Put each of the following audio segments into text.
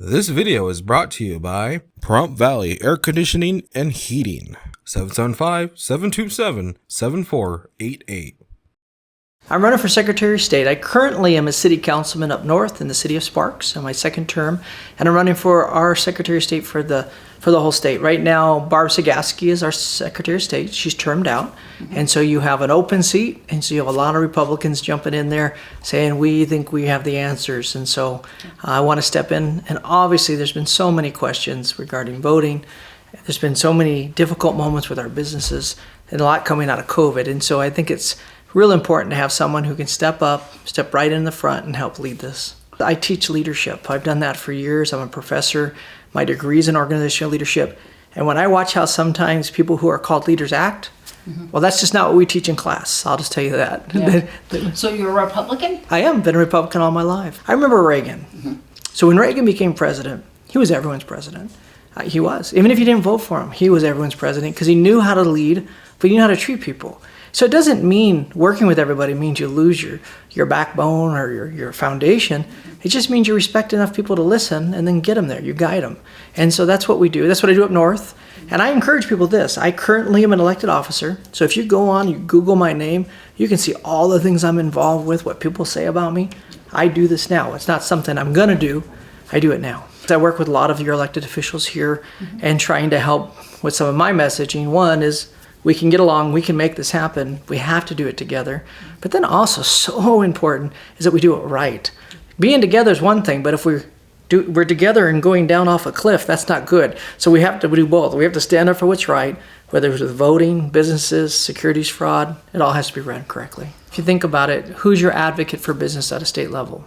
This video is brought to you by Prompt Valley Air Conditioning and Heating, 775-727-7488. I'm running for Secretary of State. I currently am a city councilman up north in the city of Sparks in my second term, and I'm running for our Secretary of State for the whole state. Right now, Barb Sagaski is our Secretary of State. She's termed out, and so you have an open seat, and so you have a lot of Republicans jumping in there saying, we think we have the answers, and so I want to step in. And obviously, there's been so many questions regarding voting. There's been so many difficult moments with our businesses, and a lot coming out of COVID, and so I think it's real important to have someone who can step up, step right in the front and help lead this. I teach leadership. I've done that for years. I'm a professor. My degree is in organizational leadership. And when I watch how sometimes people who are called leaders act, well, that's just not what we teach in class. I'll just tell you that. Yeah. So you're a Republican? I am. Been a Republican all my life. I remember Reagan. So when Reagan became president, he was everyone's president. He was. Even if you didn't vote for him, he was everyone's president because he knew how to lead, but he knew how to treat people. So it doesn't mean working with everybody means you lose your backbone or your foundation. It just means you respect enough people to listen and then get them there. You guide them. And so that's what we do. That's what I do up north. And I encourage people this. I currently am an elected officer. So if you go on, you Google my name, you can see all the things I'm involved with, what people say about me. I do this now. It's not something I'm going to do. I do it now. I work with a lot of your elected officials here and trying to help with some of my messaging. One is, we can get along, we can make this happen, we have to do it together. But then also so important is that we do it right. Being together is one thing, but if we're together and going down off a cliff, that's not good. So we have to do both. We have to stand up for what's right, whether it's with voting, businesses, securities fraud, it all has to be run correctly. If you think about it, who's your advocate for business at a state level?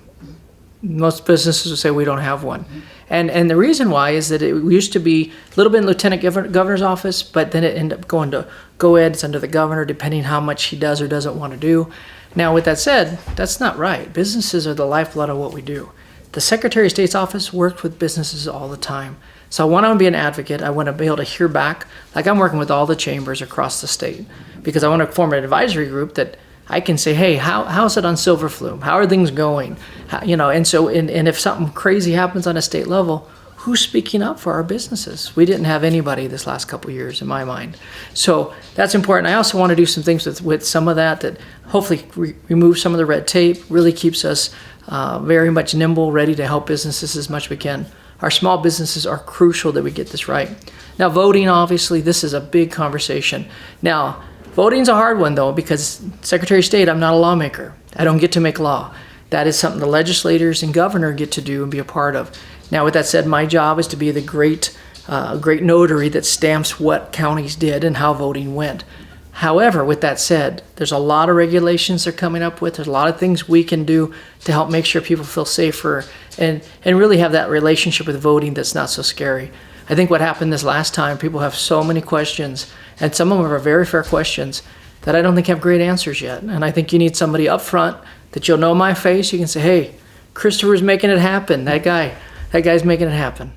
Most businesses will say we don't have one. And the reason why is that it used to be a little bit in lieutenant governor's office, but then it ended up going to co-eds under the governor, depending how much he does or doesn't want to do. Now, with that said, that's not right. Businesses are the lifeblood of what we do. The Secretary of State's office works with businesses all the time. So I want to be an advocate. I want to be able to hear back. Like I'm working with all the chambers across the state because I want to form an advisory group that I can say, hey, how's it on Silver Flume? How are things going? And so if something crazy happens on a state level, who's speaking up for our businesses? We didn't have anybody this last couple of years in my mind. So that's important. I also want to do some things with some of that hopefully remove some of the red tape, really keeps us very much nimble, ready to help businesses as much as we can. Our small businesses are crucial that we get this right. Now, voting, obviously, this is a big conversation. Now, voting's a hard one, though, because Secretary of State, I'm not a lawmaker. I don't get to make law. That is something the legislators and governor get to do and be a part of. Now, with that said, my job is to be the great notary that stamps what counties did and how voting went. However, with that said, there's a lot of regulations they're coming up with. There's a lot of things we can do to help make sure people feel safer and really have that relationship with voting that's not so scary. I think what happened this last time, people have so many questions, and some of them are very fair questions that I don't think have great answers yet. And I think you need somebody up front that you'll know my face. You can say, hey, Christopher's making it happen. That guy's making it happen.